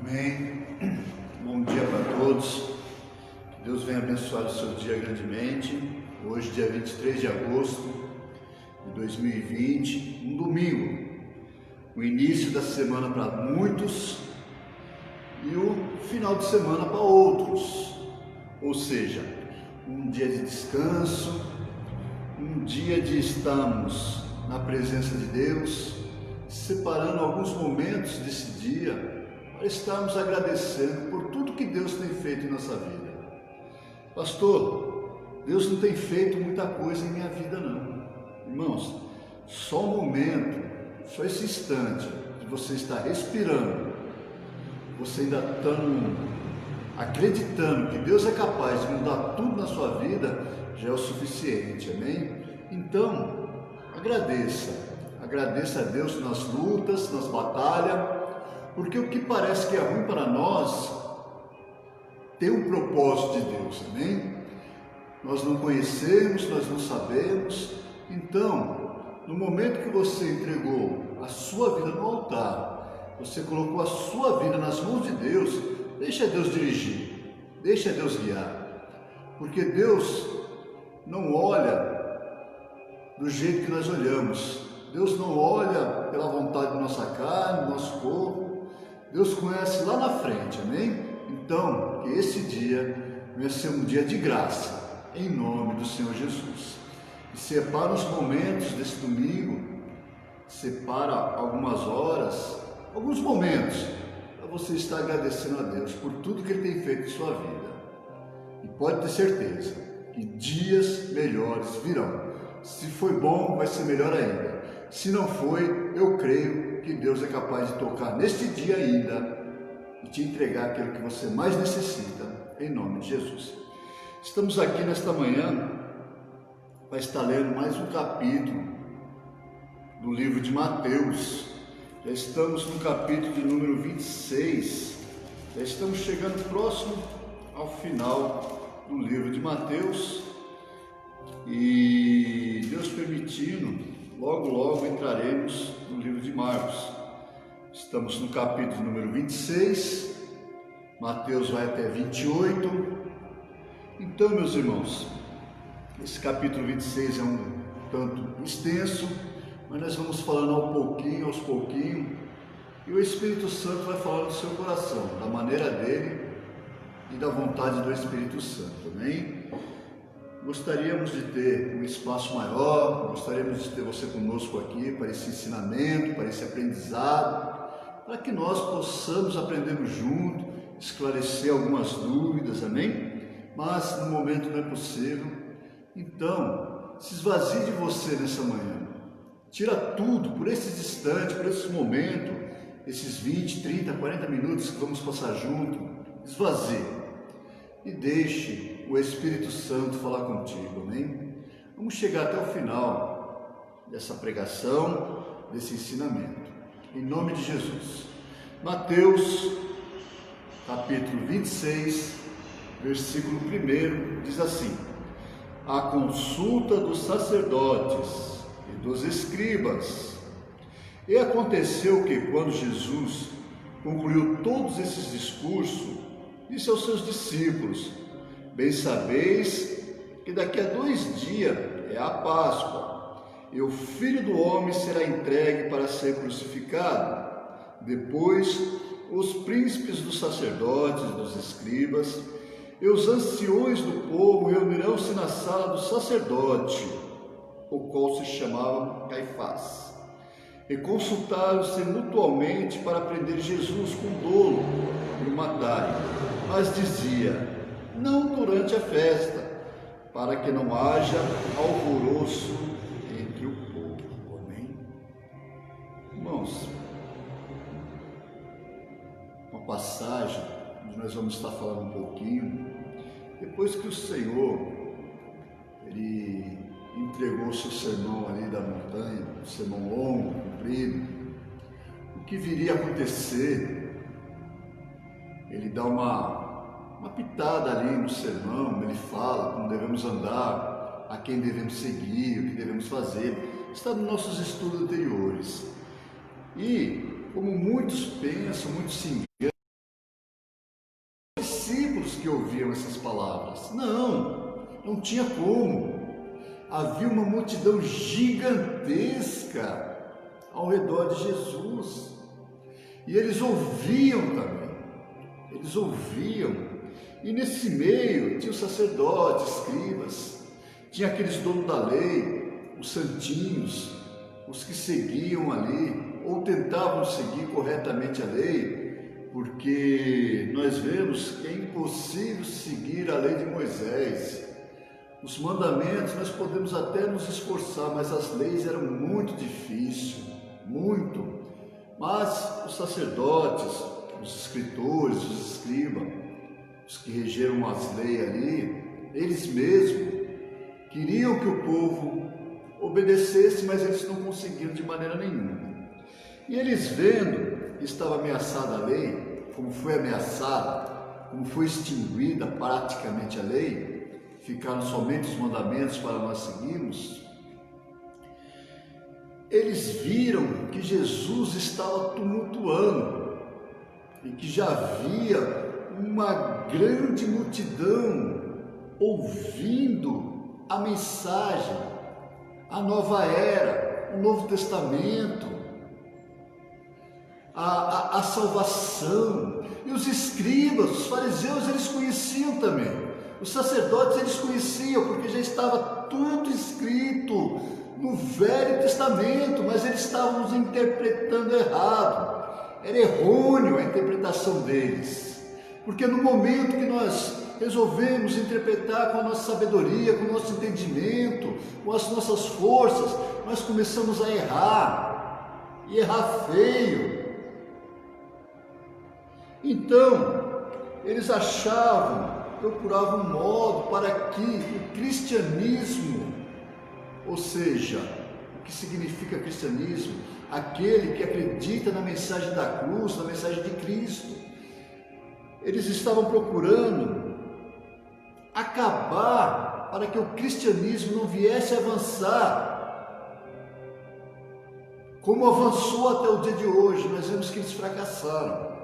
Amém. Bom dia para todos. Que Deus venha abençoar o seu dia grandemente. Hoje, dia 23 de agosto de 2020, um domingo. O início da semana para muitos e o final de semana para outros. Ou seja, um dia de descanso, um dia de estarmos na presença de Deus, separando alguns momentos desse dia para estarmos agradecendo por tudo que Deus tem feito em nossa vida. Pastor, Deus não tem feito muita coisa em minha vida não. Irmãos, só um momento, só esse instante de você estar respirando, você ainda estando acreditando que Deus é capaz de mudar tudo na sua vida, já é o suficiente, amém? Então, agradeça a Deus nas lutas, nas batalhas, porque o que parece que é ruim para nós tem um propósito de Deus, amém? Nós não conhecemos, nós não sabemos. Então, no momento que você entregou a sua vida no altar, você colocou a sua vida nas mãos de Deus, deixa Deus dirigir, deixa Deus guiar, porque Deus não olha do jeito que nós olhamos. Deus não olha pela vontade da nossa carne, do nosso corpo. Deus conhece lá na frente, amém? Então, que esse dia venha ser um dia de graça, em nome do Senhor Jesus. E separa os momentos desse domingo, separa algumas horas, alguns momentos, para você estar agradecendo a Deus por tudo que Ele tem feito em sua vida. E pode ter certeza que dias melhores virão. Se foi bom, vai ser melhor ainda. Se não foi, eu creio que Deus é capaz de tocar neste dia ainda e te entregar aquilo que você mais necessita, em nome de Jesus. Estamos aqui nesta manhã para estar lendo mais um capítulo do livro de Mateus. Já estamos no capítulo de número 26, já estamos chegando próximo ao final do livro de Mateus e Deus permitindo, logo entraremos no livro de Marcos. Estamos no capítulo número 26, Mateus vai até 28. Então, meus irmãos, esse capítulo 26 é um tanto extenso, mas nós vamos falando aos pouquinhos, e o Espírito Santo vai falando do seu coração, da maneira dele e da vontade do Espírito Santo, amém? Gostaríamos de ter um espaço maior, gostaríamos de ter você conosco aqui para esse ensinamento, para esse aprendizado, para que nós possamos aprender junto, esclarecer algumas dúvidas, amém? Mas no momento não é possível. Então, se esvazie de você nessa manhã, tira tudo por esses instantes, por esse momento, esses 20, 30, 40 minutos que vamos passar junto, esvazie e deixe o Espírito Santo falar contigo, amém? Vamos chegar até o final dessa pregação, desse ensinamento, em nome de Jesus. Mateus, capítulo 26, versículo 1, diz assim: a consulta dos sacerdotes e dos escribas. E aconteceu que, quando Jesus concluiu todos esses discursos, disse aos seus discípulos: bem sabeis que daqui a 2 dias é a Páscoa, e o Filho do Homem será entregue para ser crucificado. Depois, os príncipes dos sacerdotes e dos escribas e os anciões do povo reunirão-se na sala do sacerdote, o qual se chamava Caifás, e consultaram-se mutuamente para prender Jesus com dolo e o matarem. Mas dizia: não durante a festa, para que não haja alvoroço entre o povo. Amém? Irmãos, uma passagem onde nós vamos estar falando um pouquinho, depois que o Senhor, Ele entregou o seu sermão ali da montanha, um sermão longo, comprido, o que viria a acontecer, Ele dá uma pitada ali no sermão, Ele fala como devemos andar, a quem devemos seguir, o que devemos fazer, está nos nossos estudos anteriores. E, como muitos pensam, muitos se enganam, discípulos que ouviam essas palavras. Não tinha como. Havia uma multidão gigantesca ao redor de Jesus. E eles ouviam também. Eles ouviam. E nesse meio tinha os sacerdotes, escribas, tinha aqueles donos da lei, os santinhos, os que seguiam ali, ou tentavam seguir corretamente a lei, porque nós vemos que é impossível seguir a lei de Moisés. Os mandamentos nós podemos até nos esforçar, mas as leis eram muito difíceis, muito. Mas os sacerdotes, os escritores, os escribas, os que regeram as leis ali, eles mesmos queriam que o povo obedecesse, mas eles não conseguiam de maneira nenhuma. E eles vendo que estava ameaçada a lei, como foi ameaçada, como foi extinguida praticamente a lei, ficaram somente os mandamentos para nós seguirmos, eles viram que Jesus estava tumultuando e que já havia uma grande multidão ouvindo a mensagem, a nova era, o Novo Testamento, a salvação. E os escribas, os fariseus, eles conheciam também. Os sacerdotes, eles conheciam, porque já estava tudo escrito no Velho Testamento, mas eles estavam nos interpretando errado. Era errôneo a interpretação deles. Porque no momento que nós resolvemos interpretar com a nossa sabedoria, com o nosso entendimento, com as nossas forças, nós começamos a errar, e errar feio. Então, eles procuravam um modo para que o cristianismo, ou seja, o que significa cristianismo? Aquele que acredita na mensagem da cruz, na mensagem de Cristo. Eles estavam procurando acabar para que o cristianismo não viesse a avançar, como avançou até o dia de hoje. Nós vemos que eles fracassaram.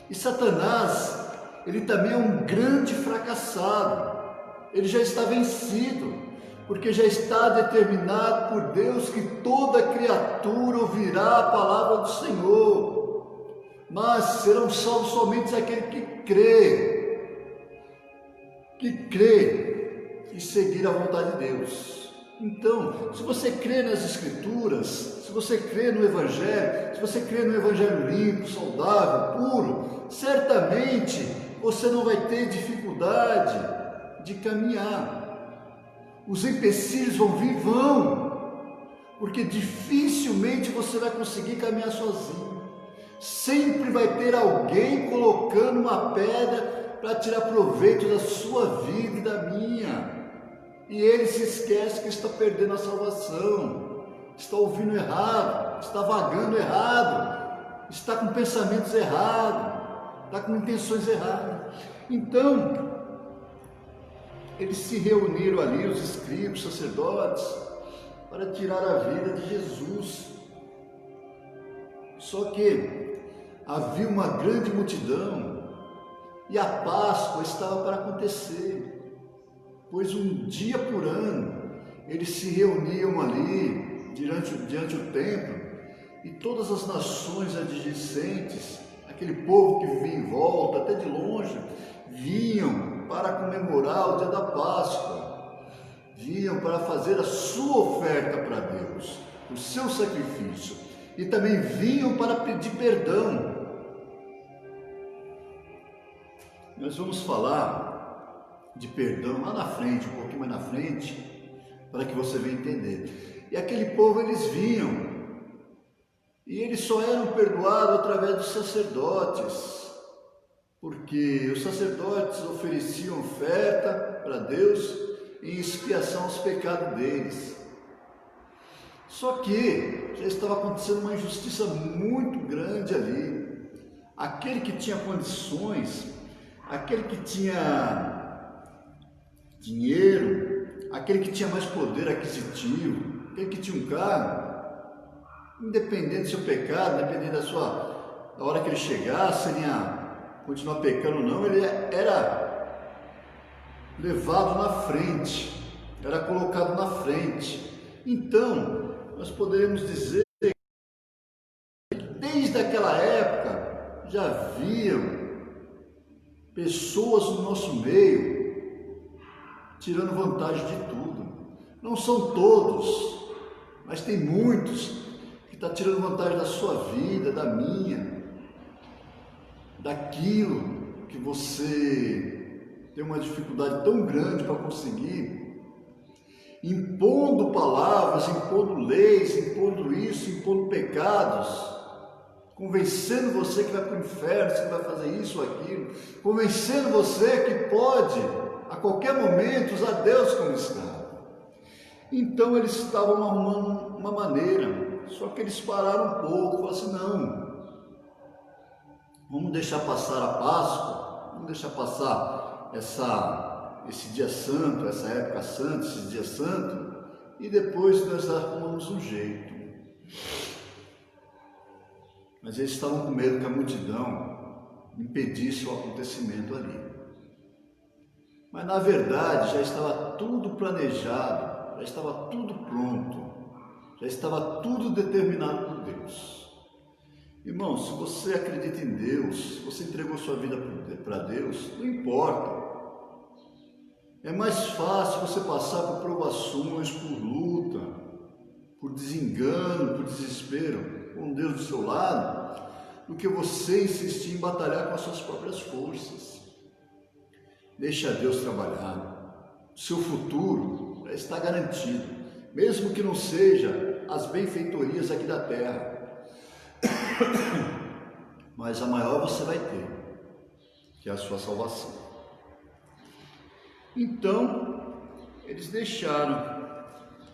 E Satanás, ele também é um grande fracassado. Ele já está vencido, porque já está determinado por Deus que toda criatura ouvirá a palavra do Senhor, mas serão salvos somente aquele que crê e seguir a vontade de Deus. Então, se você crê nas Escrituras, se você crê no Evangelho, se você crê no Evangelho limpo, saudável, puro, certamente você não vai ter dificuldade de caminhar. Os empecilhos vão, porque dificilmente você vai conseguir caminhar sozinho. Sempre vai ter alguém colocando uma pedra para tirar proveito da sua vida e da minha. E ele se esquece que está perdendo a salvação, está ouvindo errado, está vagando errado, está com pensamentos errados, está com intenções erradas. Então, eles se reuniram ali, os escribas, os sacerdotes, para tirar a vida de Jesus. Só que havia uma grande multidão e a Páscoa estava para acontecer, pois um dia por ano eles se reuniam ali diante o templo, e todas as nações adjacentes, aquele povo que vivia em volta, até de longe, vinham para comemorar o dia da Páscoa, vinham para fazer a sua oferta para Deus, o seu sacrifício, e também vinham para pedir perdão. Nós vamos falar de perdão lá na frente, um pouquinho mais na frente, para que você venha entender. E aquele povo, eles vinham, e eles só eram perdoados através dos sacerdotes, porque os sacerdotes ofereciam oferta para Deus em expiação aos pecados deles. Só que já estava acontecendo uma injustiça muito grande ali. Aquele que tinha condições, aquele que tinha dinheiro, aquele que tinha mais poder aquisitivo, aquele que tinha um carro, independente do seu pecado, independente da hora que ele chegasse, continuar pecando ou não, ele era levado na frente, era colocado na frente. Então, nós poderemos dizer que desde aquela época já haviam pessoas no nosso meio tirando vantagem de tudo. Não são todos, mas tem muitos que estão tirando vantagem da sua vida, da minha, daquilo que você tem uma dificuldade tão grande para conseguir, impondo palavras, impondo leis, impondo isso, impondo pecados, convencendo você que vai para o inferno, que vai fazer isso ou aquilo, convencendo você que pode, a qualquer momento, usar Deus como escravo. Então eles estavam arrumando uma maneira, só que eles pararam um pouco, falaram assim, não, vamos deixar passar a Páscoa, vamos deixar passar esse dia santo, essa época santa, esse dia santo, e depois nós arrumamos um jeito. Mas eles estavam com medo que a multidão impedisse o acontecimento ali. Mas na verdade já estava tudo planejado, já estava tudo pronto, já estava tudo determinado por Deus. Irmão, se você acredita em Deus, se você entregou sua vida para Deus, não importa. É mais fácil você passar por provações, por luta, por desengano, por desespero, com Deus do seu lado, do que você insistir em batalhar com as suas próprias forças. Deixa Deus trabalhar. O seu futuro já está garantido, mesmo que não seja as benfeitorias aqui da terra. Mas a maior você vai ter, que é a sua salvação. Então, eles deixaram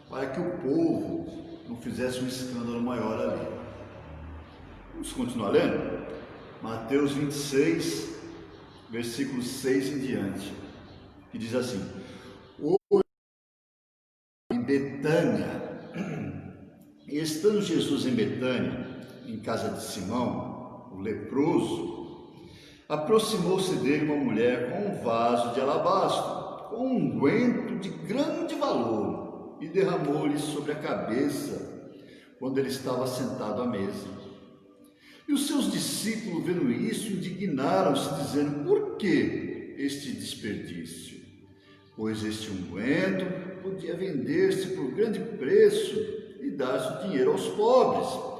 para que o povo não fizesse um escândalo maior ali. Vamos continuar lendo? Mateus 26, versículos 6 em diante, que diz assim: hoje, em Betânia, e estando Jesus em Betânia, em casa de Simão, o leproso, aproximou-se dele uma mulher com um vaso de alabastro, com um unguento de grande valor, e derramou-lhe sobre a cabeça, quando ele estava sentado à mesa. E os seus discípulos, vendo isso, indignaram-se, dizendo: por que este desperdício? Pois este unguento podia vender-se por grande preço e dar-se o dinheiro aos pobres.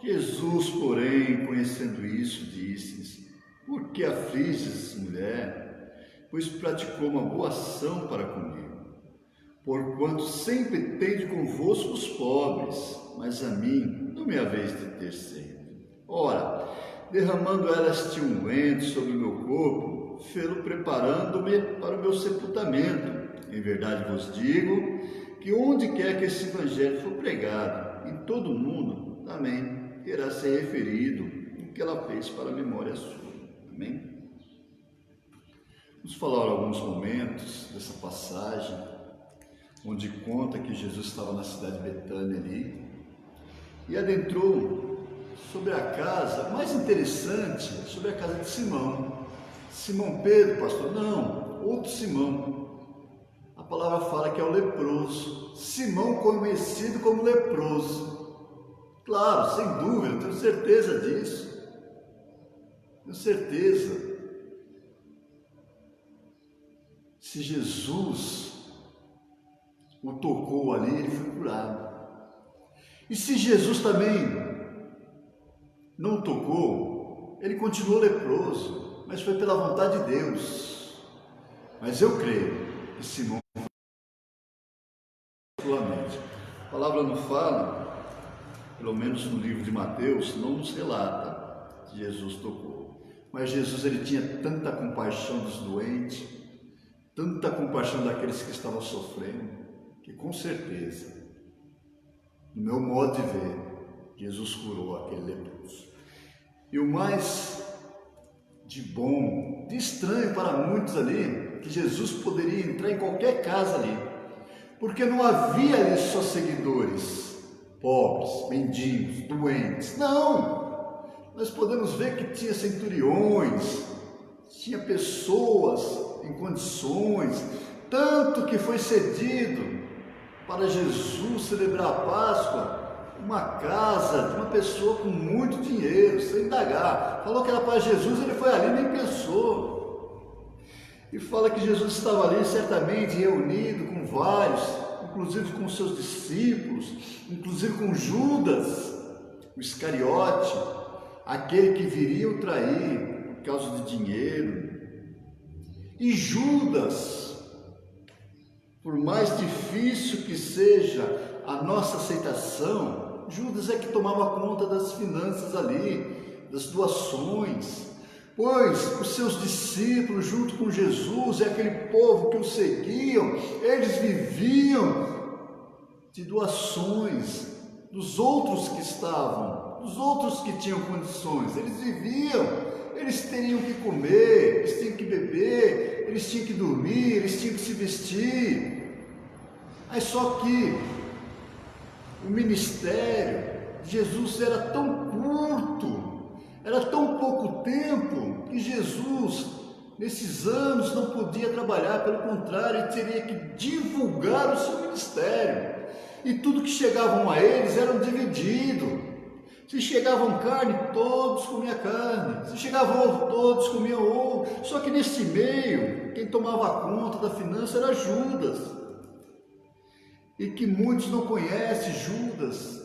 Jesus, porém, conhecendo isso, disse-lhes: por que afliges, mulher? Pois praticou uma boa ação para comigo. Porquanto sempre tenho convosco os pobres, mas a mim não me haveis de ter sempre. Ora, derramando ela este unguento sobre o meu corpo, fê-lo preparando-me para o meu sepultamento. Em verdade vos digo que onde quer que esse evangelho for pregado, em todo o mundo, também terá ser referido o que ela fez para a memória sua. Amém? Vamos falar alguns momentos dessa passagem, onde conta que Jesus estava na cidade de Betânia ali, e adentrou sobre a casa, mais interessante, sobre a casa de Simão. Simão Pedro, pastor? Não, outro Simão. A palavra fala que é o leproso. Simão conhecido como leproso. Claro, sem dúvida, tenho certeza disso. Tenho certeza. Se Jesus o tocou ali, ele foi curado. E se Jesus também não tocou, ele continuou leproso, mas foi pela vontade de Deus. Mas eu creio que Simão particularmente. A palavra não fala, pelo menos no livro de Mateus, não nos relata que Jesus tocou. Mas Jesus, ele tinha tanta compaixão dos doentes, tanta compaixão daqueles que estavam sofrendo, que com certeza, no meu modo de ver, Jesus curou aquele leproso. E o mais de bom, de estranho para muitos ali, que Jesus poderia entrar em qualquer casa ali, porque não havia ali só seguidores, pobres, mendigos, doentes. Não! Nós podemos ver que tinha centuriões, tinha pessoas em condições, tanto que foi cedido para Jesus celebrar a Páscoa uma casa de uma pessoa com muito dinheiro, sem indagar. Falou que era para Jesus, ele foi ali e nem pensou. E fala que Jesus estava ali certamente reunido com vários, inclusive com seus discípulos, inclusive com Judas, o Iscariote, aquele que viria o trair por causa de dinheiro. E Judas, por mais difícil que seja a nossa aceitação, Judas é que tomava conta das finanças ali, das doações, pois os seus discípulos, junto com Jesus e aquele povo que o seguiam, eles viviam de doações dos outros que estavam, dos outros que tinham condições. Eles viviam, eles teriam que comer, eles tinham que beber, eles tinham que dormir, eles tinham que se vestir. Mas só que o ministério de Jesus era tão curto, era tão pouco tempo, que Jesus, nesses anos, não podia trabalhar, pelo contrário, ele teria que divulgar o seu ministério. E tudo que chegavam a eles eram dividido. Se chegavam carne, todos comiam carne. Se chegava ovo, todos comiam ovo. Só que nesse meio, quem tomava conta da finança era Judas. E que muitos não conhecem, Judas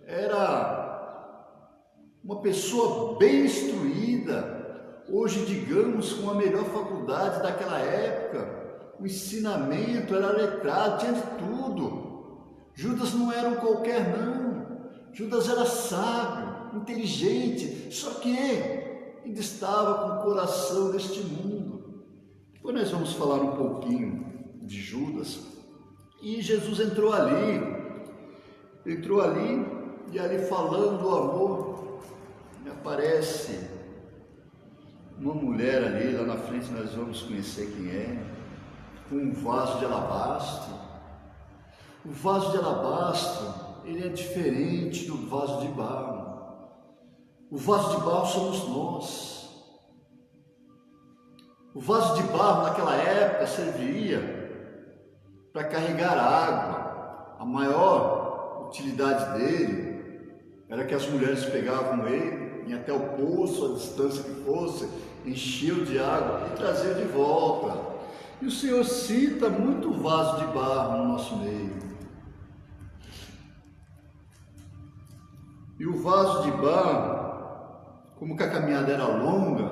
era uma pessoa bem instruída. Hoje, digamos, com a melhor faculdade daquela época, o ensinamento era letrado, tinha de tudo. Judas não era um qualquer não, Judas era sábio, inteligente, só que ainda estava com o coração deste mundo. Depois nós vamos falar um pouquinho de Judas. E Jesus entrou ali e ali falando do amor, aparece uma mulher ali, lá na frente nós vamos conhecer quem é, com um vaso de alabastro. O vaso de alabastro, ele é diferente do vaso de barro. O vaso de barro somos nós. O vaso de barro naquela época servia para carregar água. A maior utilidade dele era que as mulheres pegavam ele, iam até o poço, a distância que fosse, enchiam de água e traziam de volta. E o Senhor cita muito vaso de barro no nosso meio. E o vaso de barro, como que a caminhada era longa,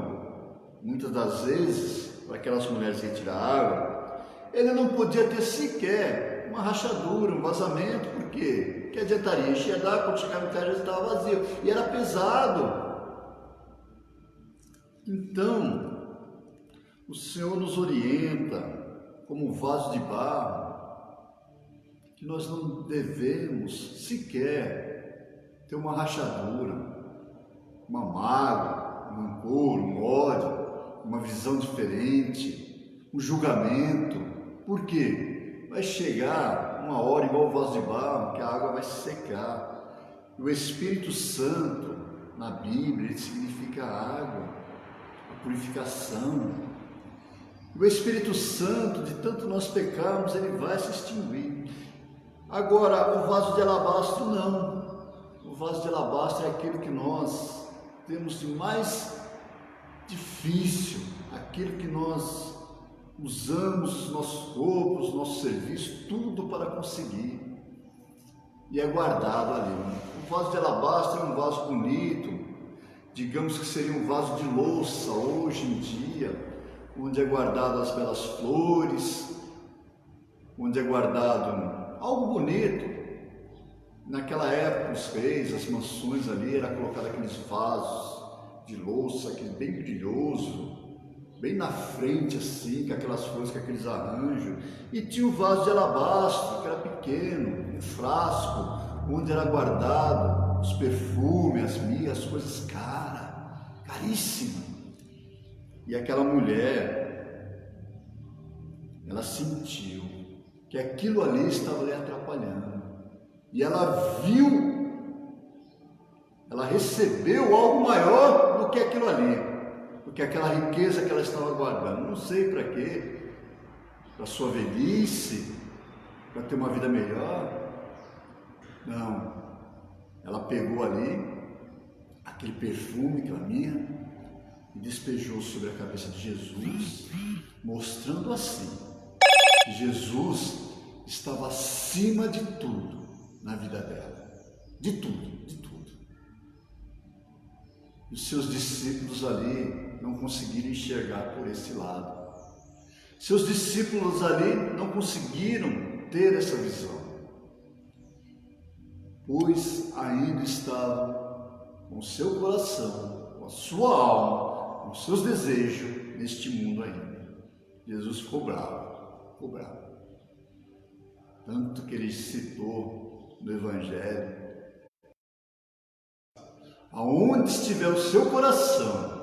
muitas das vezes, para aquelas mulheres retirar água, ele não podia ter sequer uma rachadura, um vazamento, por quê? Que adiantaria? Encher d'água, quando chegava em casa já estava vazio, e era pesado. Então, o Senhor nos orienta, como vaso de barro, que nós não devemos sequer ter uma rachadura, uma mágoa, um rancor, um ódio, uma visão diferente, um julgamento. Por quê? Vai chegar uma hora igual o vaso de barro, que a água vai se secar. O Espírito Santo, na Bíblia, ele significa água, a purificação. O Espírito Santo, de tanto nós pecarmos, ele vai se extinguir. Agora, o vaso de alabastro não. O vaso de alabastro é aquilo que nós temos de mais difícil, aquilo que nós usamos nossos corpos, nosso serviço, tudo para conseguir. E é guardado ali. O vaso de alabastro é um vaso bonito, digamos que seria um vaso de louça hoje em dia, onde é guardado as belas flores, onde é guardado algo bonito. Naquela época, os reis, as mansões ali, era colocado aqueles vasos de louça, aquele bem brilhoso, bem na frente assim, com aquelas flores, com aqueles arranjos. E tinha o vaso de alabastro, que era pequeno, um frasco, onde era guardado os perfumes, as mirras, as coisas caríssimas. E aquela mulher, ela sentiu que aquilo ali estava lhe atrapalhando. E ela viu, ela recebeu algo maior do que aquilo ali. porque aquela riqueza que ela estava guardando, não sei para quê, para sua velhice, para ter uma vida melhor. Não, ela pegou ali aquele perfume que ela tinha e despejou sobre a cabeça de Jesus, mostrando assim que Jesus estava acima de tudo na vida dela, de tudo, de tudo. E os seus discípulos ali não conseguiram enxergar por esse lado. Seus discípulos ali não conseguiram ter essa visão, pois ainda estavam com o seu coração, com a sua alma, com os seus desejos neste mundo ainda. Jesus ficou bravo, ficou bravo. Tanto que ele citou no Evangelho: aonde estiver o seu coração,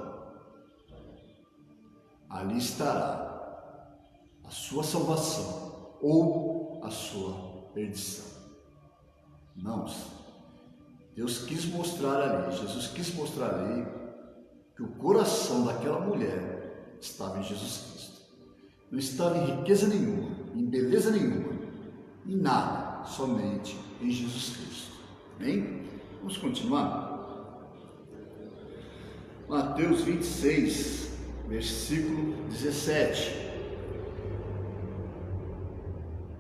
ali estará a sua salvação ou a sua perdição. Irmãos, Deus quis mostrar ali, Jesus quis mostrar ali que o coração daquela mulher estava em Jesus Cristo. Não estava em riqueza nenhuma, em beleza nenhuma, em nada, somente em Jesus Cristo. Amém? Vamos continuar? Mateus 26, versículo 17.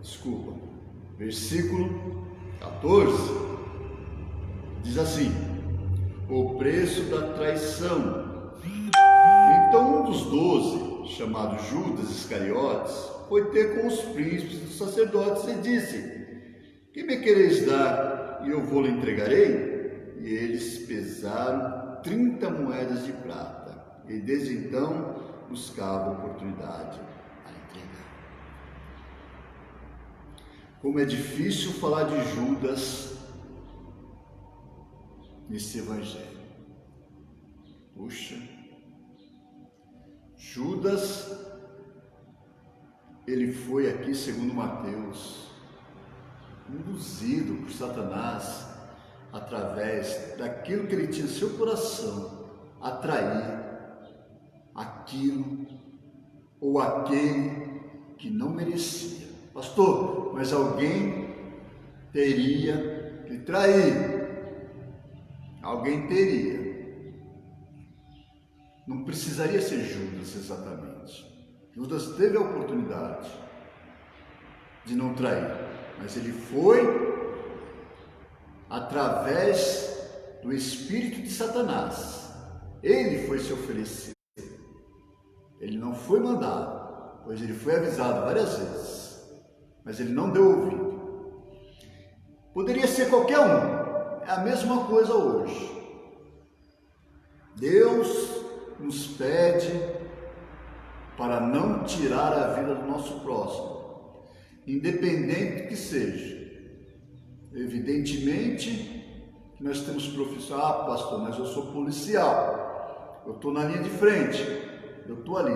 Desculpa, versículo 14, diz assim: o preço da traição. Então um dos 12, chamado Judas Iscariotes, foi ter com os príncipes dos sacerdotes e disse: que me quereis dar e eu vou-lhe entregarei? E eles pesaram 30 moedas de prata, e desde então buscava oportunidade a entregar. Como é difícil falar de Judas nesse evangelho. Puxa, Judas, ele foi aqui, segundo Mateus, induzido por Satanás através daquilo que ele tinha em seu coração, atrair aquilo ou aquele que não merecia. Pastor, mas alguém teria que trair. Alguém teria. Não precisaria ser Judas exatamente. Judas teve a oportunidade de não trair, mas ele foi através do espírito de Satanás. Ele foi se oferecer. Ele não foi mandado, pois ele foi avisado várias vezes, mas ele não deu ouvido. Poderia ser qualquer um, é a mesma coisa hoje. Deus nos pede para não tirar a vida do nosso próximo, independente que seja. Evidentemente que nós temos profissão. Ah, pastor, mas eu sou policial, eu estou na linha de frente, eu estou ali.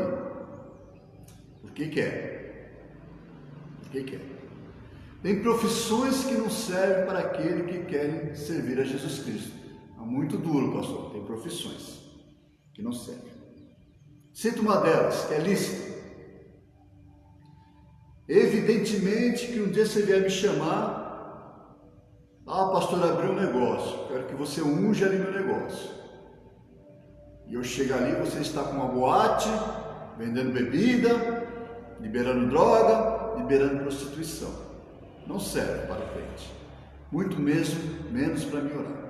Por que quer? Por que quer? Tem profissões que não servem para aquele que querem servir a Jesus Cristo. É muito duro, pastor. Tem profissões que não servem. Cito uma delas, que é lícita. Evidentemente que um dia você vier me chamar: ah, pastor, abri um negócio, quero que você unja ali meu negócio. E eu chego ali, você está com uma boate, vendendo bebida, liberando droga, liberando prostituição. Não serve para frente, muito menos para me orar.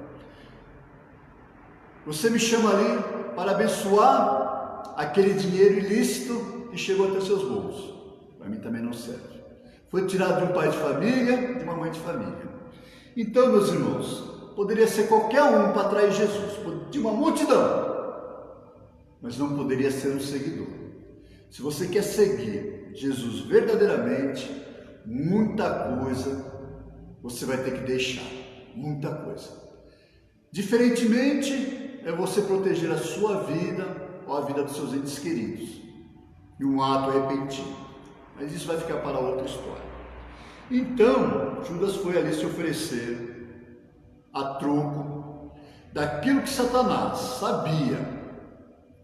Você me chama ali para abençoar aquele dinheiro ilícito que chegou até seus bolsos. Para mim também não serve. Foi tirado de um pai de família, de uma mãe de família. Então, meus irmãos, poderia ser qualquer um para atrair Jesus, de uma multidão, mas não poderia ser um seguidor. Se você quer seguir Jesus verdadeiramente, muita coisa você vai ter que deixar, muita coisa. Diferentemente é você proteger a sua vida ou a vida dos seus entes queridos de um ato repentino, mas isso vai ficar para outra história. Então Judas foi ali se oferecer a troco daquilo que Satanás sabia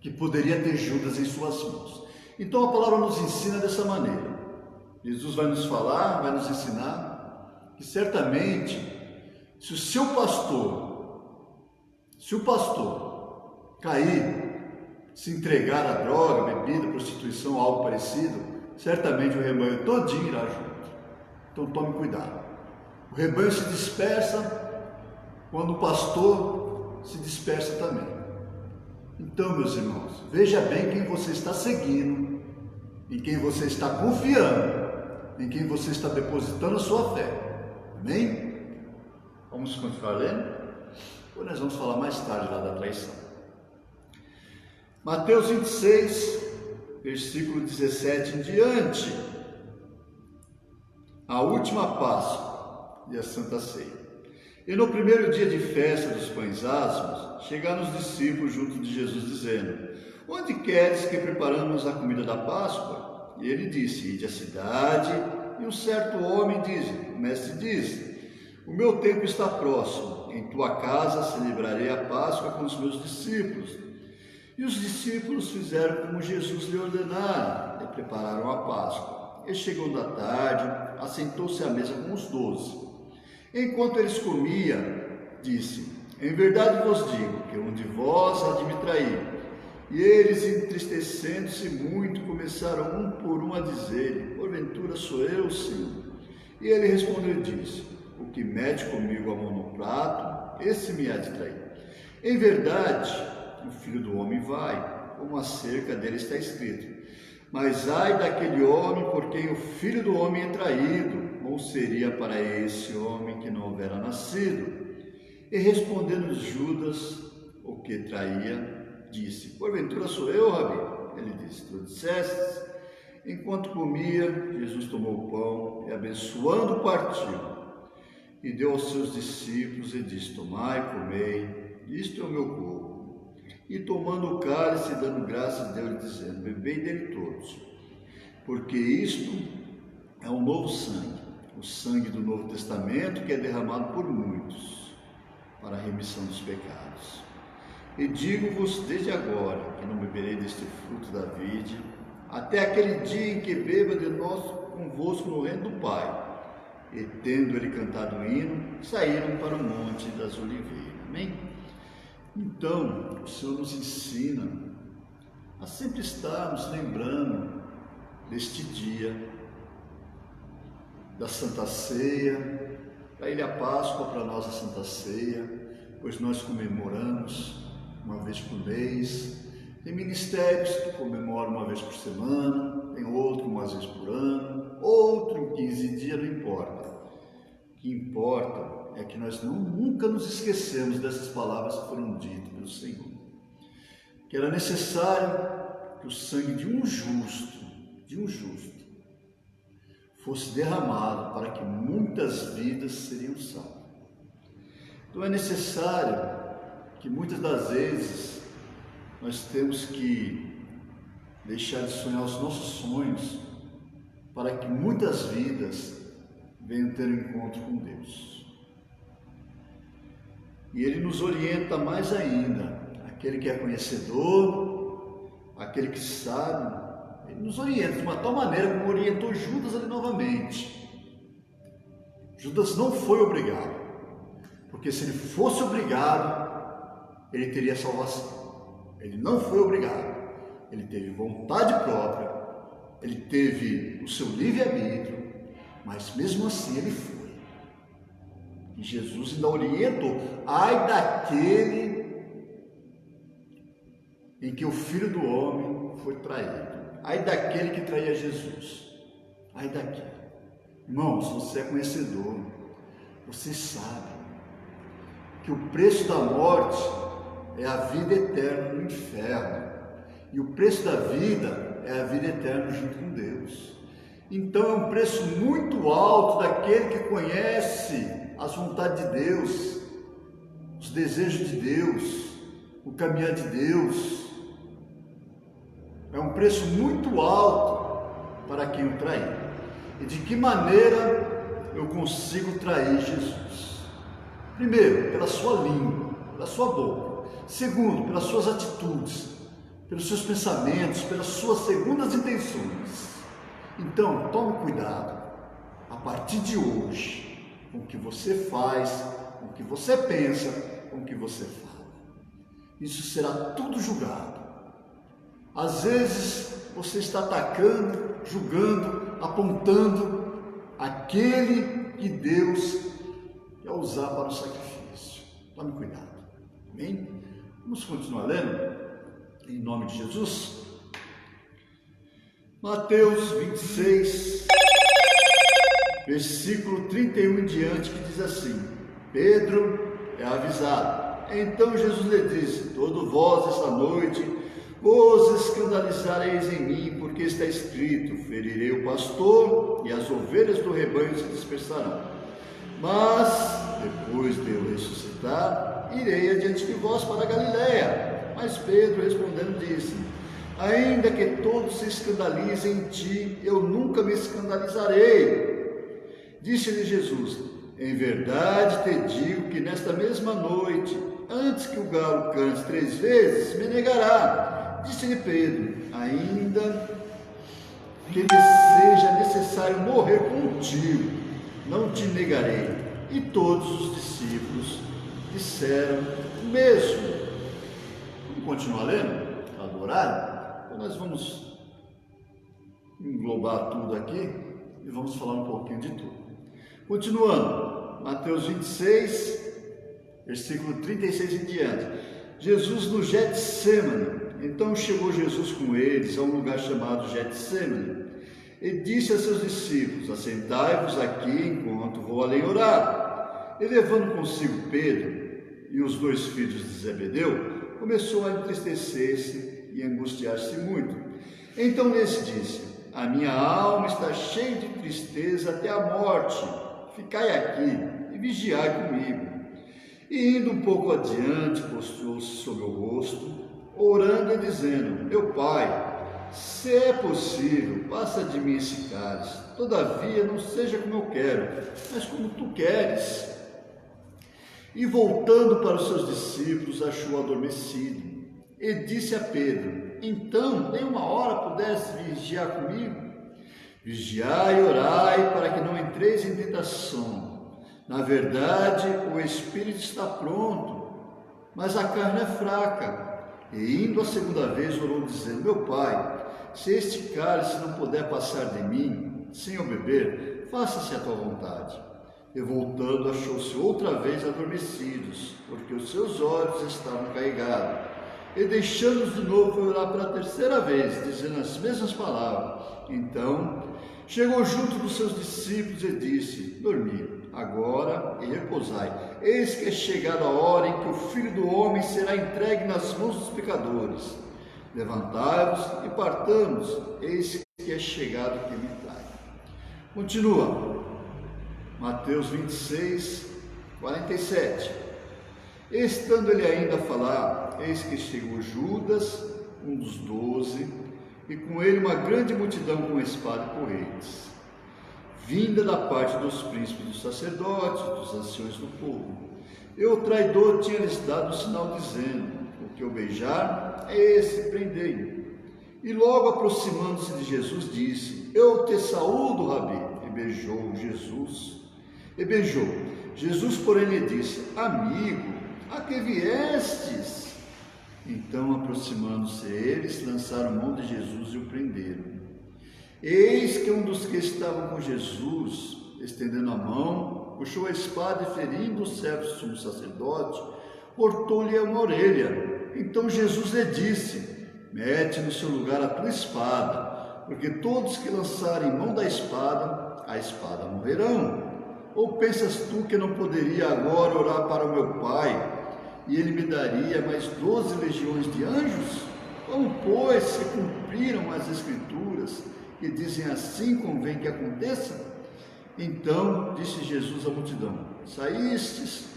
que poderia ter Judas em suas mãos. Então a palavra nos ensina dessa maneira. Jesus vai nos falar, vai nos ensinar que certamente, se o pastor cair, se entregar à droga, bebida, prostituição, algo parecido, certamente o rebanho todinho irá junto. Então tome cuidado. O rebanho se dispersa quando o pastor se dispersa também. Então, meus irmãos, veja bem quem você está seguindo, em quem você está confiando, em quem você está depositando a sua fé. Amém? Vamos continuar lendo? Ou nós vamos falar mais tarde lá da traição. Mateus 26, versículo 17 em diante. A última Páscoa e a Santa Ceia. E no primeiro dia de festa dos pães asmos, chegaram os discípulos junto de Jesus, dizendo: Onde queres que preparamos a comida da Páscoa? E ele disse: Ide à cidade, e um certo homem diz: O mestre diz: O meu tempo está próximo, em tua casa celebrarei a Páscoa com os meus discípulos. E os discípulos fizeram como Jesus lhe ordenara, e prepararam a Páscoa. E chegando a tarde, assentou-se à mesa com os 12. Enquanto eles comiam, disse: Em verdade vos digo que um de vós há de me trair. E eles, entristecendo-se muito, começaram um por um a dizer: Porventura sou eu, Senhor? E ele respondeu e disse: O que mete comigo a mão no prato, esse me há de trair. Em verdade, o Filho do Homem vai, como acerca dele está escrito. Mas ai daquele homem por quem o Filho do Homem é traído, ou seria para esse homem que não houvera nascido? E respondendo Judas, o que traía, disse: Porventura sou eu, Rabi? Ele disse: Tu dissestes. Enquanto comia, Jesus tomou o pão e, abençoando, partiu. E deu aos seus discípulos e disse: Tomai, comei, isto é o meu corpo. E tomando o cálice, dando graças, deu-lhe, dizendo: Bebei dele todos, porque isto é o novo sangue, o sangue do Novo Testamento, que é derramado por muitos, para a remissão dos pecados. E digo-vos desde agora, que não beberei deste fruto da vide, até aquele dia em que beba de nós convosco no reino do Pai. E tendo ele cantado o hino, saíram para o Monte das Oliveiras. Amém? Então, o Senhor nos ensina a sempre estarmos lembrando deste dia, da Santa Ceia. Para ele a Páscoa, para nós a Santa Ceia, pois nós comemoramos uma vez por mês. Tem ministérios que comemoram uma vez por semana, tem outro uma vez por ano, outro em 15 dias, não importa. O que importa é que nós nunca nos esquecemos dessas palavras que foram ditas pelo Senhor. Que era necessário que o sangue de um justo, fosse derramado para que muitas vidas seriam salvas. Então é necessário que muitas das vezes nós temos que deixar de sonhar os nossos sonhos para que muitas vidas venham ter um encontro com Deus. E Ele nos orienta mais ainda, aquele que é conhecedor, aquele que sabe, Ele nos orienta de uma tal maneira como orientou Judas ali novamente. Judas não foi obrigado, porque se ele fosse obrigado, ele teria salvação. Ele não foi obrigado, ele teve vontade própria, ele teve o seu livre-arbítrio, mas mesmo assim ele foi. E Jesus ainda orientou: ai daquele em que o Filho do Homem foi traído, ai daquele que traía Jesus, ai daquele. Irmãos, você é conhecedor, você sabe que o preço da morte é a vida eterna no inferno, e o preço da vida é a vida eterna junto com Deus. Então é um preço muito alto daquele que conhece as vontades de Deus, os desejos de Deus, o caminhar de Deus. É um preço muito alto para quem o trair. E de que maneira eu consigo trair Jesus? Primeiro, pela sua língua, pela sua boca. Segundo, pelas suas atitudes. pelos seus pensamentos, pelas suas segundas intenções. Então, tome cuidado, a partir de hoje, com o que você faz, com o que você pensa, com o que você fala. Isso será tudo julgado. Às vezes, você está atacando, julgando, apontando aquele que Deus quer usar para o sacrifício. Tome cuidado. Amém? Vamos continuar lendo? Em nome de Jesus. Mateus 26, versículo 31 em diante, que diz assim: Pedro é avisado. Então Jesus lhe disse: Todo vós esta noite vos escandalizareis em mim, porque está escrito: ferirei o pastor e as ovelhas do rebanho se dispersarão. Mas, depois de eu ressuscitar, irei adiante de vós para a Galiléia. Mas Pedro respondendo disse: ainda que todos se escandalizem em ti, eu nunca me escandalizarei. Disse-lhe Jesus: em verdade te digo que nesta mesma noite, antes que o galo cante 3 vezes, me negará. Disse-lhe Pedro: ainda que me seja necessário morrer contigo, não te negarei. E todos os discípulos disseram o mesmo. Vamos continuar lendo? Adorar? Então nós vamos englobar tudo aqui e vamos falar um pouquinho de tudo. Continuando, Mateus 26, versículo 36 em diante. Jesus no Getsêmani. Então chegou Jesus com eles a um lugar chamado Getsêmani e disse a seus discípulos: assentai-vos aqui enquanto vou além orar. E levando consigo Pedro e os 2 filhos de Zebedeu, começou a entristecer-se e angustiar-se muito. Então lhes disse: a minha alma está cheia de tristeza até a morte. Ficai aqui e vigiai comigo. E indo um pouco adiante, prostrou-se sobre o rosto, orando e dizendo: meu Pai, se é possível, passa de mim esse cálice. Todavia, não seja como eu quero, mas como tu queres. E voltando para os seus discípulos, achou adormecido. E disse a Pedro: então, nem uma hora pudesse vigiar comigo? Vigiai e orai, para que não entreis em tentação. Na verdade, o espírito está pronto, mas a carne é fraca. E indo a segunda vez, orou dizendo: meu Pai, se este cálice não puder passar de mim, sem eu beber, faça-se a tua vontade. E voltando, achou-se outra vez adormecidos, porque os seus olhos estavam carregados. E deixando-os de novo, foi orar pela 3ª vez, dizendo as mesmas palavras. Então, chegou junto dos seus discípulos e disse: dormi agora e repousai. Eis que é chegada a hora em que o Filho do Homem será entregue nas mãos dos pecadores. Levantai-vos e partamos, eis que é chegado o que me trai. Continua, Mateus 26, 47. Estando ele ainda a falar, eis que chegou Judas, um dos 12, e com ele uma grande multidão com espada e porretes, vinda da parte dos príncipes dos sacerdotes, dos anciões do povo. E o traidor tinha-lhes dado um sinal, dizendo: o que eu beijar é esse, prendei-o. E logo aproximando-se de Jesus, disse: eu te saúdo, Rabi. E beijou Jesus. Jesus, porém, lhe disse: amigo, a que viestes? Então, aproximando-se eles, lançaram mão de Jesus e o prenderam. Eis que um dos que estavam com Jesus, estendendo a mão, puxou a espada e, ferindo o servo do sumo sacerdote, cortou-lhe uma orelha. Então Jesus lhe disse: mete no seu lugar a tua espada, porque todos que lançarem mão da espada, a espada morrerão. Ou pensas tu que não poderia agora orar para o meu Pai, e ele me daria mais 12 legiões de anjos? Como, pois, se cumpriram as Escrituras, que dizem assim convém que aconteça? Então disse Jesus à multidão: saístes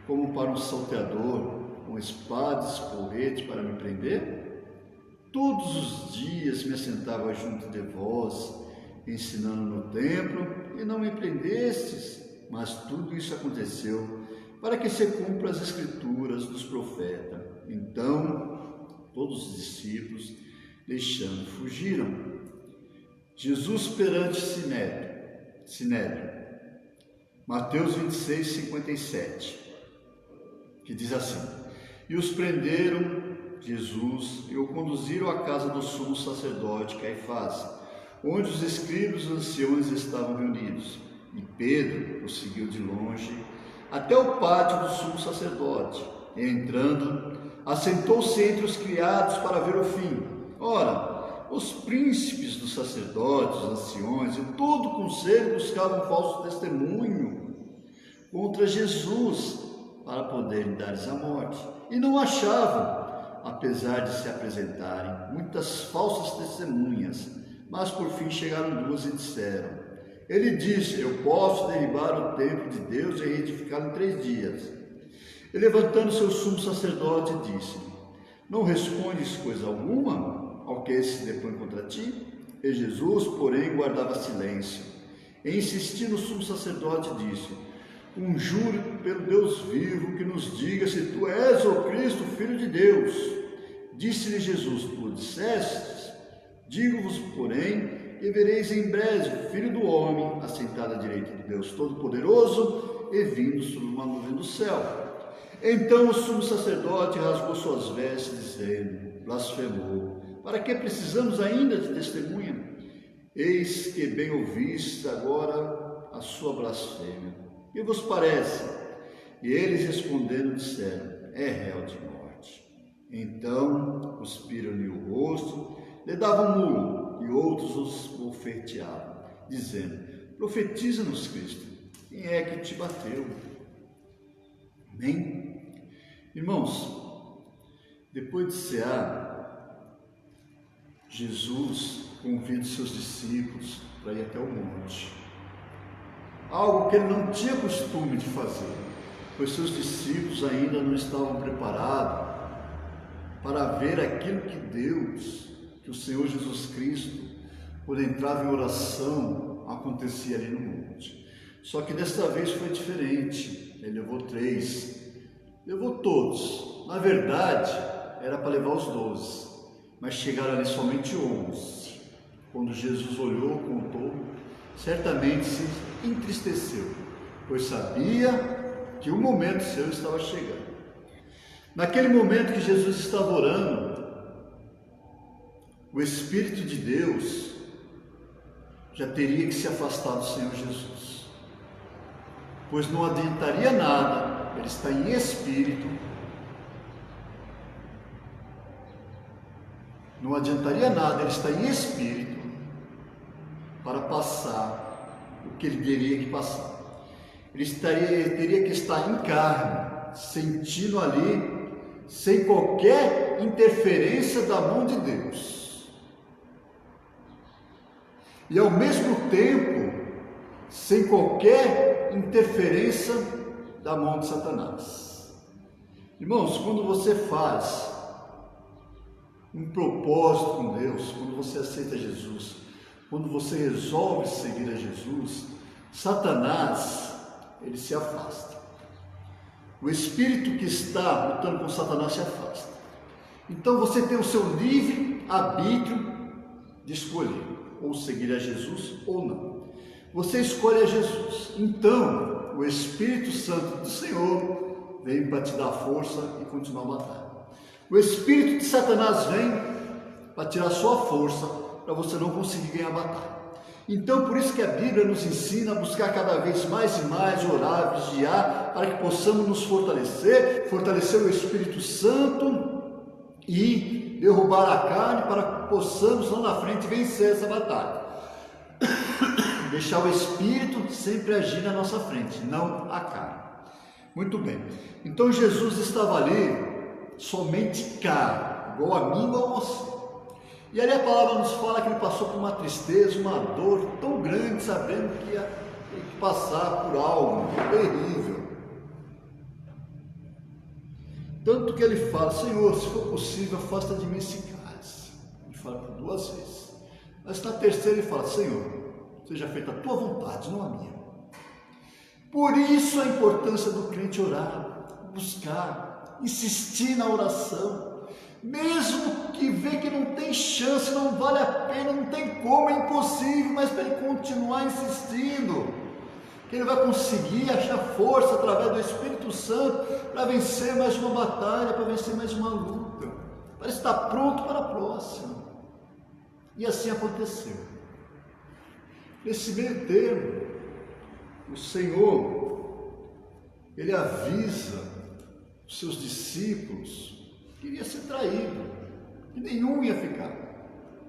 como para um salteador, com espadas e porretes para me prender? Todos os dias me assentava junto de vós, ensinando no templo, e não me prendestes. Mas tudo isso aconteceu para que se cumpra as Escrituras dos profetas. Então todos todos os discípulos, deixando, fugiram. Jesus perante Sinédrio. Mateus 26, 57, que diz assim: e os prenderam Jesus e o conduziram à casa do sumo sacerdote Caifás, onde os escribas e os anciões estavam reunidos. E Pedro os seguiu de longe até o pátio do sumo sacerdote, e entrando, assentou-se entre os criados para ver o fim. Ora, os príncipes dos sacerdotes, os anciões e todo o conselho buscavam falso testemunho contra Jesus, para poderem dar-lhes a morte, e não achavam, apesar de se apresentarem muitas falsas testemunhas. Mas por fim chegaram duas e disseram: ele disse: eu posso derribar o templo de Deus e reedificá-lo em 3 dias. E levantando-se o sumo sacerdote, disse-lhe: não respondes coisa alguma ao que esse se depõe contra ti? E Jesus, porém, guardava silêncio. E insistindo, o sumo sacerdote disse: conjuro pelo Deus vivo que nos diga se tu és o Cristo, Filho de Deus. Disse-lhe Jesus: tu dissestes. Digo-vos, porém, que vereis em breve o Filho do Homem assentado à direita de Deus Todo-Poderoso e vindo sobre uma nuvem do céu. Então o sumo sacerdote rasgou suas vestes, dizendo: blasfemou. Para que precisamos ainda de testemunha? Eis que bem ouvistes agora a sua blasfêmia. Que vos parece? E eles respondendo disseram: é réu de morte. Então cuspiram-lhe o rosto, lhe davam murro, e outros os bofeteavam, dizendo: profetiza-nos, Cristo, quem é que te bateu? Amém? Irmãos, depois de cear, Jesus convida os seus discípulos para ir até o monte. Algo que ele não tinha costume de fazer, pois seus discípulos ainda não estavam preparados para ver aquilo que Deus, que o Senhor Jesus Cristo, quando entrava em oração, acontecia ali no monte. Só que desta vez foi diferente. Ele levou 3, levou todos. Na verdade, era para levar os 12, mas chegaram ali somente 11. Quando Jesus olhou, contou, certamente se entristeceu, pois sabia que o momento seu estava chegando. Naquele momento que Jesus estava orando, o Espírito de Deus já teria que se afastar do Senhor Jesus, pois não adiantaria nada ele estar em espírito, não adiantaria nada ele estar em espírito para passar o que ele teria que passar. Ele teria que estar em carne, sentindo ali, sem qualquer interferência da mão de Deus. E ao mesmo tempo, sem qualquer interferência da mão de Satanás. Irmãos, quando você faz um propósito com Deus, quando você aceita Jesus, quando você resolve seguir a Jesus, Satanás, ele se afasta. O espírito que está lutando com Satanás se afasta. Então você tem o seu livre arbítrio de escolher, ou seguir a Jesus ou não. Você escolhe a Jesus. Então, o Espírito Santo do Senhor vem para te dar força e continuar a batalha. O espírito de Satanás vem para tirar sua força, para você não conseguir ganhar a batalha. Então, por isso que a Bíblia nos ensina a buscar cada vez mais e mais, orar, vigiar, para que possamos nos fortalecer o Espírito Santo e derrubar a carne, para que possamos lá na frente vencer essa batalha. Deixar o Espírito sempre agir na nossa frente, não a carne. Muito bem. Então, Jesus estava ali somente carne, igual a mim, igual a você. E ali a palavra nos fala que ele passou por uma tristeza, uma dor tão grande, sabendo que ia ter que passar por algo terrível. Tanto que ele fala: Senhor, se for possível, afasta de mim esse cálice. Ele fala por 2 vezes. Mas na terceira ele fala: Senhor, seja feita a tua vontade, não a minha. Por isso a importância do crente orar, buscar, insistir na oração, mesmo tem chance, não vale a pena, não tem como, é impossível, mas para ele continuar insistindo, que ele vai conseguir achar força através do Espírito Santo para vencer mais uma batalha, para vencer mais uma luta, para estar pronto para a próxima. E assim aconteceu. Nesse meio termo, o Senhor, ele avisa os seus discípulos que iria ser traído, que nenhum ia ficar.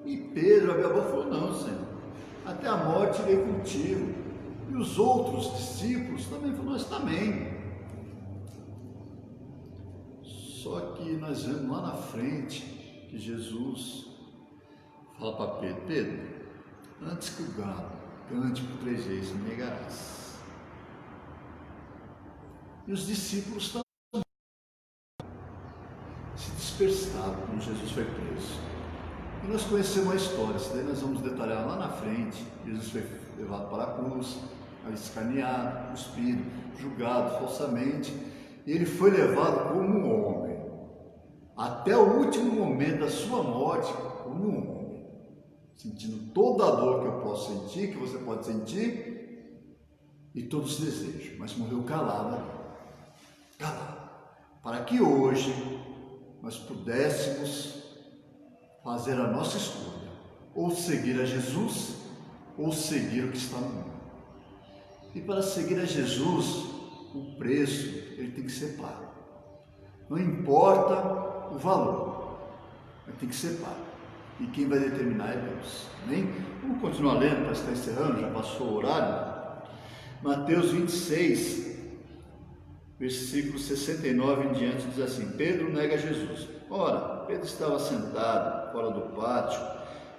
E Pedro abriu a boca e falou: não, Senhor, até a morte irei contigo. E os outros discípulos também falaram: nós também. Só que nós vemos lá na frente que Jesus fala para Pedro: Pedro, antes que o galo cante por 3 vezes, me negarás. E os discípulos também se dispersaram quando Jesus foi preso. E nós conhecemos a história, isso daí nós vamos detalhar lá na frente. Jesus foi levado para a cruz, escaneado, cuspido, julgado falsamente, e ele foi levado como um homem, até o último momento da sua morte, como um homem, sentindo toda a dor que eu posso sentir, que você pode sentir, e todos os desejos, mas morreu calado, para que hoje nós pudéssemos fazer a nossa escolha, ou seguir a Jesus, ou seguir o que está no mundo. E para seguir a Jesus, o preço ele tem que ser pago. Não importa o valor, mas tem que ser pago. E quem vai determinar é Deus. Amém? Vamos continuar lendo para estar encerrando, já passou o horário. Mateus 26, versículo 69 em diante, diz assim: Pedro nega Jesus. Ora, Pedro estava sentado fora do pátio,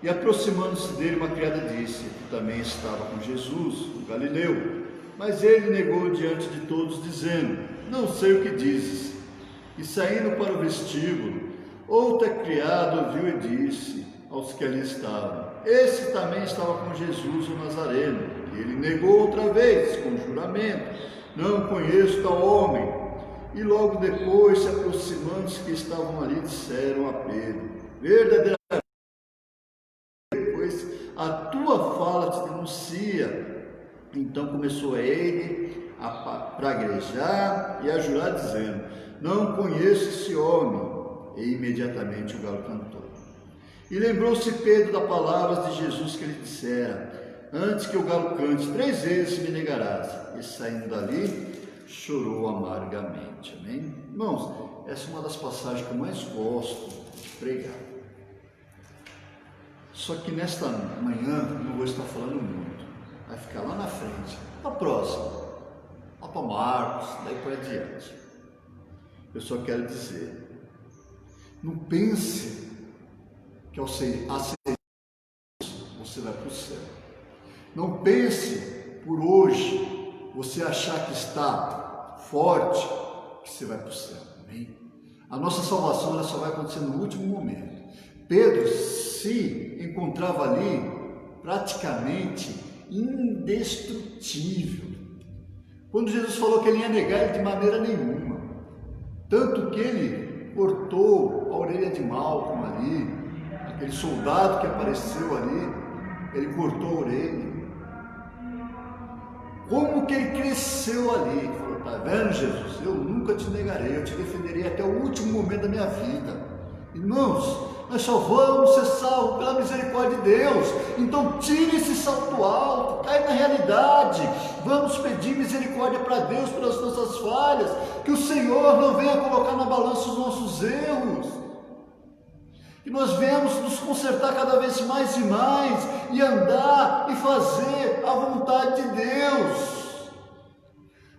e aproximando-se dele, uma criada disse, que também estava com Jesus, o Galileu. Mas ele negou diante de todos, dizendo: não sei o que dizes. E saindo para o vestíbulo, outra criada ouviu e disse aos que ali estavam: esse também estava com Jesus o Nazareno. E ele negou outra vez, com juramento: não conheço tal homem. E logo depois, se aproximando-se que estavam ali, disseram a Pedro: verdadeiramente, pois a tua fala te denuncia. Então começou ele a praguejar e a jurar, dizendo: não conheço esse homem. E imediatamente o galo cantou. E lembrou-se Pedro das palavras de Jesus que lhe dissera: antes que o galo cante 3 vezes me negarás. E saindo dali, chorou amargamente. Amém? Irmãos, essa é uma das passagens que eu mais gosto de pregar. Só que nesta manhã eu não vou estar falando muito. Vai ficar lá na frente. A próxima, lá para Marcos, daí por adiante. Eu só quero dizer: não pense que ao ser aceito você vai para o céu. Não pense por hoje você achar que está forte que você vai para o céu. Amém? A nossa salvação ela só vai acontecer no último momento. Pedro se encontrava ali praticamente indestrutível. Quando Jesus falou que ele ia negar ele de maneira nenhuma, tanto que ele cortou a orelha de Malco ali, aquele soldado que apareceu ali, ele cortou a orelha. Como que ele cresceu ali? Ele falou: tá vendo, Jesus? Eu nunca te negarei, eu te defenderei até o último momento da minha vida. Irmãos, nós só vamos ser salvos pela misericórdia de Deus. Então tire esse salto alto, cai na realidade. Vamos pedir misericórdia para Deus pelas nossas falhas, que o Senhor não venha colocar na balança os nossos erros, que nós venhamos nos consertar cada vez mais e mais, e andar e fazer a vontade de Deus.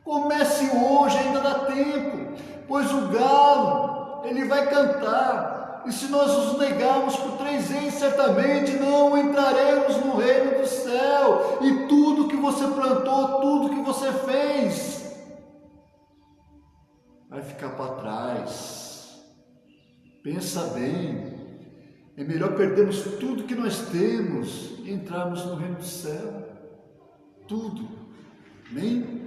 Comece hoje, ainda dá tempo, pois o galo, ele vai cantar. E se nós nos negarmos por 3 vezes, certamente não entraremos no reino do céu. E tudo que você plantou, tudo que você fez, vai ficar para trás. Pensa bem. É melhor perdermos tudo que nós temos e entrarmos no reino do céu. Tudo. Amém?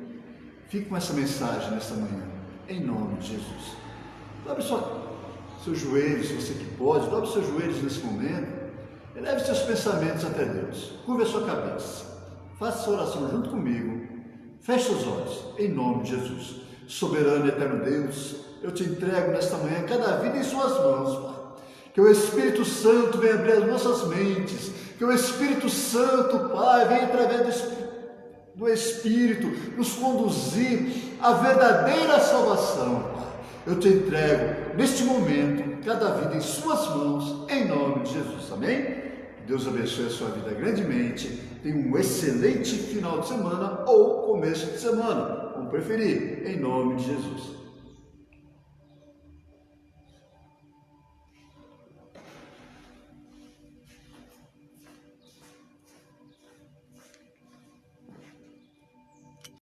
Fique com essa mensagem nessa manhã, em nome de Jesus. Abre seus joelhos, você que pode, dobre seus joelhos nesse momento, eleve seus pensamentos até Deus, curva a sua cabeça, faça essa oração junto comigo, feche os olhos, em nome de Jesus. Soberano e eterno Deus, eu te entrego nesta manhã cada vida em suas mãos, Pai. Que o Espírito Santo venha abrir as nossas mentes, que o Espírito Santo, Pai, venha através do Espírito nos conduzir à verdadeira salvação, Pai. Eu te entrego neste momento cada vida em suas mãos, em nome de Jesus, amém? Que Deus abençoe a sua vida grandemente, tenha um excelente final de semana ou começo de semana, como preferir, em nome de Jesus.